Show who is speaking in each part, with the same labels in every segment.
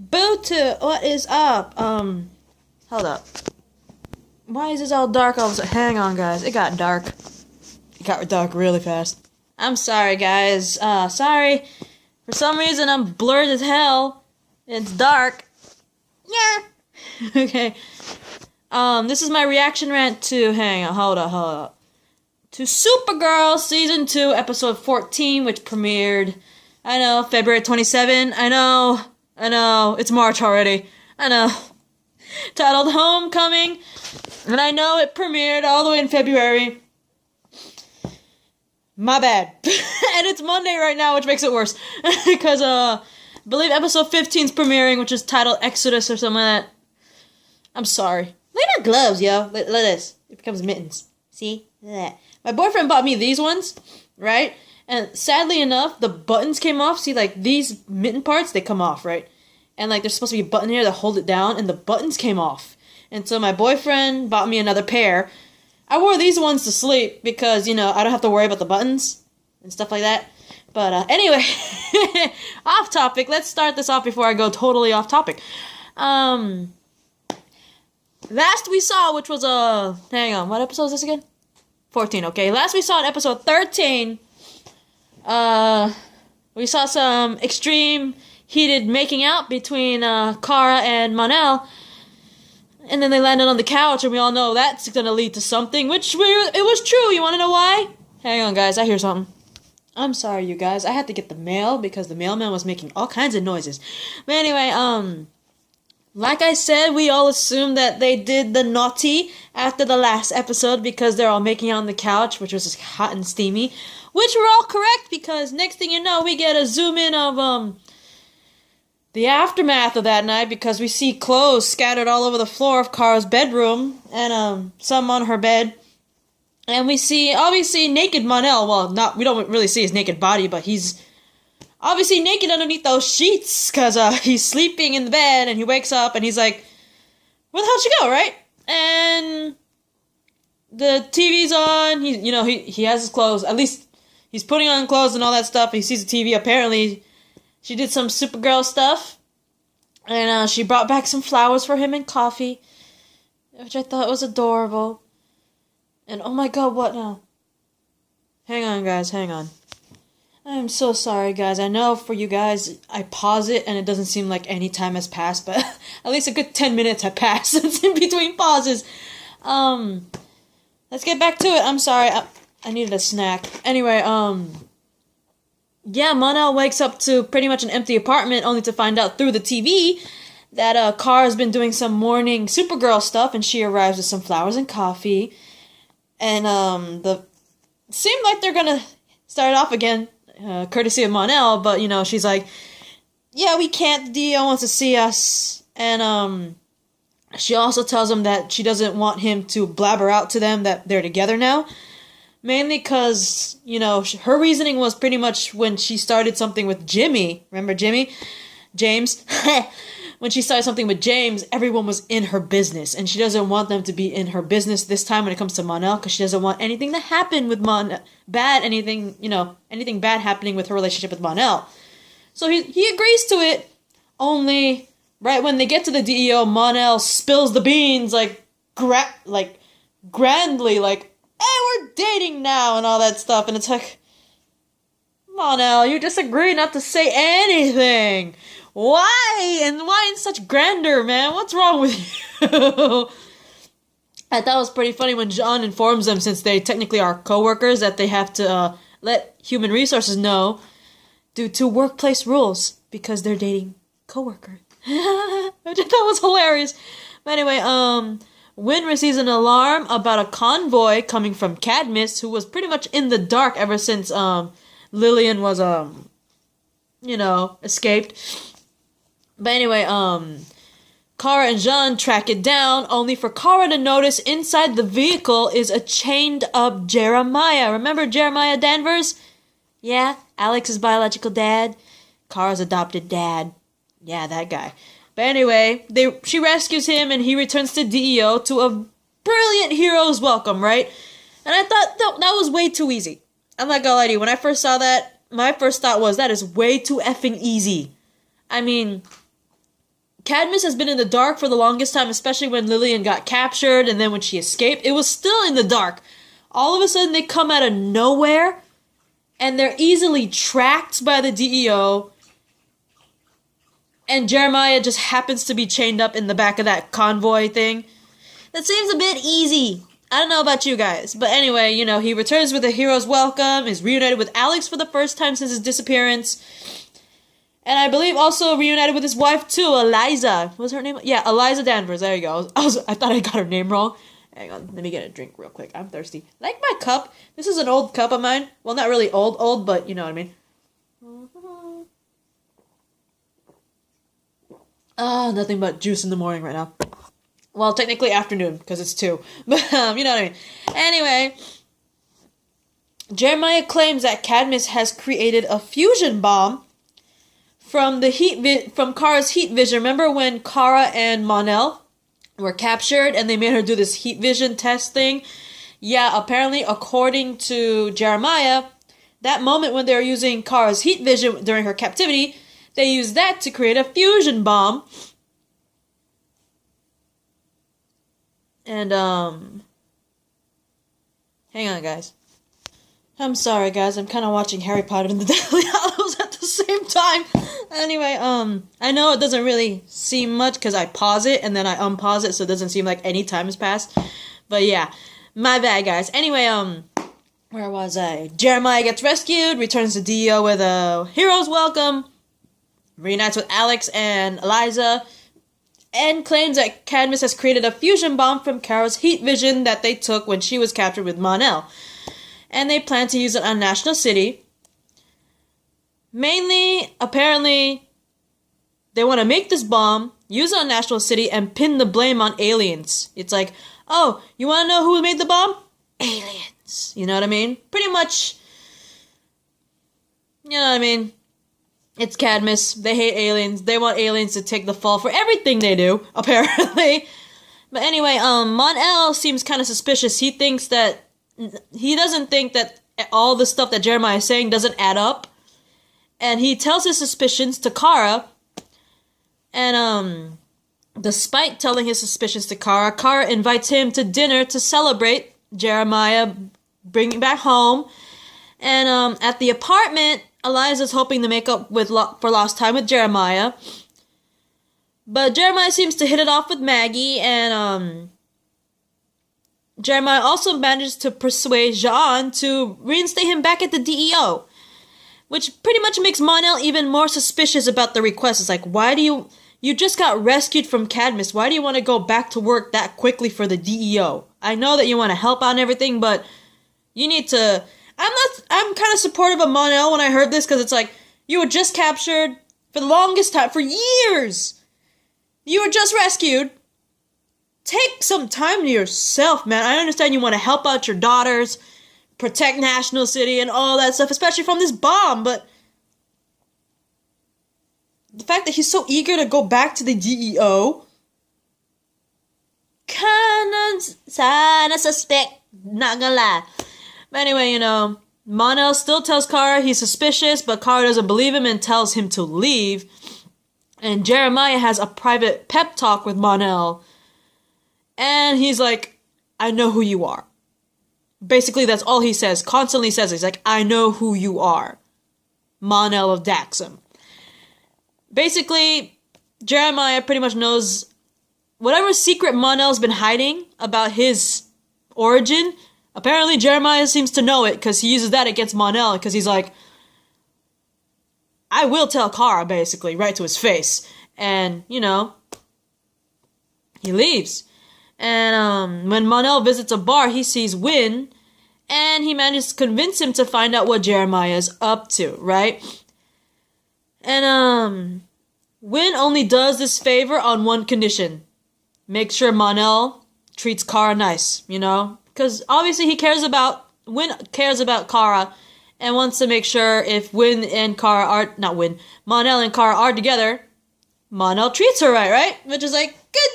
Speaker 1: Bootu, what is up? Hold up. Why is this all dark all of a sudden? Hang on, guys. It got dark. It got dark really fast. I'm sorry, guys. Sorry. For some reason, I'm blurred as hell. It's dark. Yeah. Okay. This is my reaction rant to, hang on, hold up. To Supergirl Season 2, Episode 14, which premiered, I know, February 27. I know, it's March already. I know. Titled Homecoming, and I know it premiered all the way in February. My bad. And it's Monday right now, which makes it worse. Because, I believe Episode 15 is premiering, which is titled Exodus or something like that. I'm sorry. Look at our gloves, yo. Look at this. It becomes mittens. See? Look at that. My boyfriend bought me these ones, right? And sadly enough, the buttons came off. See, like, these mitten parts, they come off, right? And, like, there's supposed to be a button here to hold it down, and the buttons came off. And so my boyfriend bought me another pair. I wore these ones to sleep because, you know, I don't have to worry about the buttons and stuff like that. But, anyway, off topic. Let's start this off before I go totally off topic. Last we saw, which was, hang on, what episode is this again? 14, okay. Last we saw in episode 13, we saw some extreme heated making out between, Kara and Mon-El. And then they landed on the couch, and we all know that's gonna lead to something, which it was true. You wanna know why? Hang on, guys, I hear something. I'm sorry, you guys. I had to get the mail because the mailman was making all kinds of noises. But anyway, like I said, we all assumed that they did the naughty after the last episode because they're all making out on the couch, which was just hot and steamy. Which we're all correct because next thing you know, we get a zoom in of, the aftermath of that night because we see clothes scattered all over the floor of Kara's bedroom and, some on her bed. And we see, obviously, naked Mon-El. Well, we don't really see his naked body, but he's obviously naked underneath those sheets because, he's sleeping in the bed and he wakes up and he's like, where the hell did she go, right? And the TV's on. He has his clothes. At least he's putting on clothes and all that stuff. He sees the TV. Apparently, she did some Supergirl stuff. And she brought back some flowers for him and coffee, which I thought was adorable. And oh my god, what now? Hang on, guys, hang on. I'm so sorry, guys. I know for you guys, I pause it and it doesn't seem like any time has passed, but at least a good 10 minutes have passed since in between pauses. Let's get back to it. I'm sorry. I needed a snack. Anyway, yeah, Mon-El wakes up to pretty much an empty apartment only to find out through the TV that, Kara's been doing some morning Supergirl stuff and she arrives with some flowers and coffee. And, seemed like they're gonna start off again, courtesy of Mon-El, but, you know, she's like, yeah, we can't, the DO wants to see us, and, she also tells him that she doesn't want him to blabber out to them that they're together now, mainly because, you know, her reasoning was pretty much when she started something with Jimmy, remember Jimmy? James? When she started something with James, everyone was in her business, and she doesn't want them to be in her business this time when it comes to Mon-El, because she doesn't want anything to happen with anything bad happening with her relationship with Mon-El. So he agrees to it, only right when they get to the DEO, Mon-El spills the beans, grandly, like, hey, we're dating now, and all that stuff, and it's like, Mon-El, you just agreed not to say anything. Why? And why in such grandeur, man? What's wrong with you? I thought it was pretty funny when John informs them, since they technically are co-workers, that they have to let human resources know due to workplace rules because they're dating co-workers. Which I thought was hilarious. But anyway, Wynn receives an alarm about a convoy coming from Cadmus, who was pretty much in the dark ever since Lillian was escaped. But anyway, Kara and Jean track it down, only for Kara to notice inside the vehicle is a chained-up Jeremiah. Remember Jeremiah Danvers? Yeah, Alex's biological dad. Kara's adopted dad. Yeah, that guy. But anyway, she rescues him, and he returns to DEO to a brilliant hero's welcome, right? And I thought that was way too easy. I'm not gonna lie to you, when I first saw that, my first thought was, that is way too effing easy. I mean, Cadmus has been in the dark for the longest time, especially when Lillian got captured and then when she escaped. It was still in the dark. All of a sudden, they come out of nowhere, and they're easily tracked by the DEO, and Jeremiah just happens to be chained up in the back of that convoy thing. That seems a bit easy. I don't know about you guys, but anyway, you know, he returns with a hero's welcome, is reunited with Alex for the first time since his disappearance, and I believe also reunited with his wife too, Eliza. What was her name? Yeah, Eliza Danvers. There you go. I thought I got her name wrong. Hang on, let me get a drink real quick. I'm thirsty. Like my cup. This is an old cup of mine. Well, not really old, but you know what I mean. Nothing but juice in the morning right now. Well, technically afternoon, because it's 2. But, you know what I mean. Anyway, Jeremiah claims that Cadmus has created a fusion bomb from from Kara's heat vision. Remember when Kara and Mon-El were captured and they made her do this heat vision test thing? Yeah, apparently, according to Jeremiah, that moment when they were using Kara's heat vision during her captivity, they used that to create a fusion bomb. And, hang on, guys. I'm sorry, guys. I'm kind of watching Harry Potter and the Deathly Hallows at the same time. Anyway, I know it doesn't really seem much because I pause it and then I unpause it so it doesn't seem like any time has passed. But yeah, my bad, guys. Anyway, where was I? Jeremiah gets rescued, returns to Dio with a hero's welcome, reunites with Alex and Eliza, and claims that Cadmus has created a fusion bomb from Kara's heat vision that they took when she was captured with Mon-El. And they plan to use it on National City. Mainly, apparently, they want to make this bomb, use it on National City, and pin the blame on aliens. It's like, oh, you want to know who made the bomb? Aliens. You know what I mean? Pretty much, you know what I mean? It's Cadmus. They hate aliens. They want aliens to take the fall for everything they do, apparently. But anyway, Mon-El seems kind of suspicious. He doesn't think that all the stuff that Jeremiah is saying doesn't add up. And he tells his suspicions to Kara. And, despite telling his suspicions to Kara, Kara invites him to dinner to celebrate Jeremiah bringing back home. And, at the apartment, Eliza's hoping to make up for lost time with Jeremiah. But Jeremiah seems to hit it off with Maggie, and, Jeremiah also manages to persuade Jean to reinstate him back at the DEO. Which pretty much makes Mon-El even more suspicious about the request. It's like, why do you just got rescued from Cadmus. Why do you want to go back to work that quickly for the DEO? I know that you want to help out and everything, but you need to... I'm kind of supportive of Mon-El when I heard this, because it's like, you were just captured for the longest time, for years. You were just rescued. Take some time to yourself, man. I understand you want to help out your daughters, protect National City and all that stuff, especially from this bomb, but the fact that he's so eager to go back to the DEO, kinda suspect, not gonna lie. But anyway, you know, Mon-El still tells Kara he's suspicious, but Kara doesn't believe him and tells him to leave. And Jeremiah has a private pep talk with Mon-El, and he's like, I know who you are. Basically, that's all he says, constantly says. He's like, I know who you are. Mon-El of Daxam. Basically, Jeremiah pretty much knows whatever secret Mon-El's been hiding about his origin. Apparently, Jeremiah seems to know it, because he uses that against Mon-El, because he's like, I will tell Kara, basically, right to his face. And, you know, he leaves. And when Mon-El visits a bar, he sees Win, and he manages to convince him to find out what Jeremiah is up to, right? And Win only does this favor on one condition. Make sure Mon-El treats Kara nice, you know? Because obviously Win cares about Kara, and wants to make sure if Mon-El and Kara are together, Mon-El treats her right? Which is like, good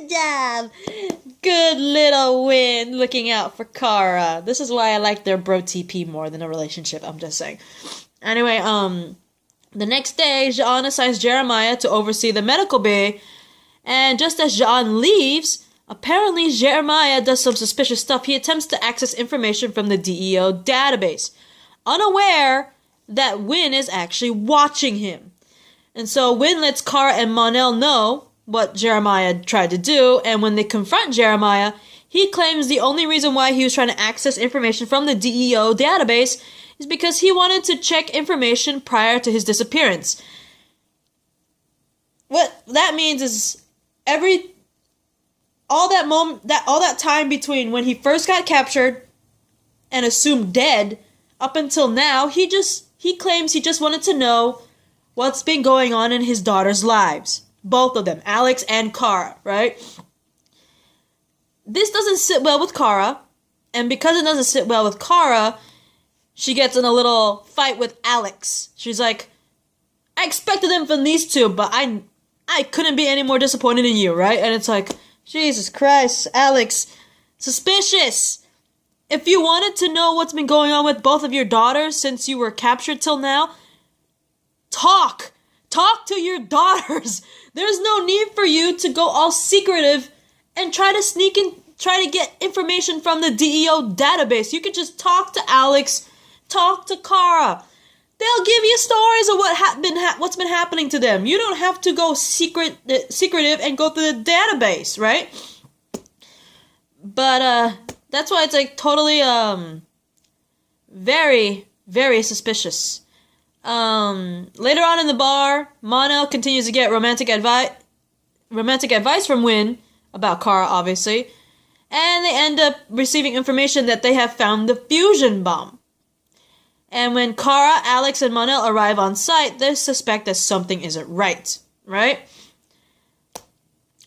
Speaker 1: job! Good little Win looking out for Kara. This is why I like their bro TP more than a relationship, I'm just saying. Anyway, The next day, Jean assigns Jeremiah to oversee the medical bay, and just as Jean leaves, apparently Jeremiah does some suspicious stuff. He attempts to access information from the DEO database, unaware that Wynn is actually watching him. And so Wynn lets Kara and Mon-El know what Jeremiah tried to do, and when they confront Jeremiah, he claims the only reason why he was trying to access information from the DEO database is because he wanted to check information prior to his disappearance. What that means is all that time between when he first got captured and assumed dead up until now, he claims he just wanted to know what's been going on in his daughter's lives. Both of them, Alex and Kara, right? This doesn't sit well with Kara, and because it doesn't sit well with Kara, she gets in a little fight with Alex. She's like, I expected them from these two, but I couldn't be any more disappointed in you, right? And it's like, Jesus Christ, Alex, suspicious. If you wanted to know what's been going on with both of your daughters since you were captured till now, talk to your daughters. There's no need for you to go all secretive and try to sneak in, try to get information from the DEO database. You could just talk to Alex, talk to Kara. They'll give you stories of what's been happening to them. You don't have to go secretive and go through the database, right? But that's why it's like totally very, very suspicious. Later on in the bar, Mon-El continues to get romantic advice from Wynn about Kara, obviously, and they end up receiving information that they have found the fusion bomb. And when Kara, Alex, and Mon-El arrive on site, they suspect that something isn't right?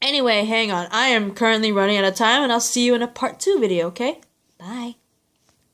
Speaker 1: Anyway, hang on. I am currently running out of time, and I'll see you in a part 2 video, okay? Bye.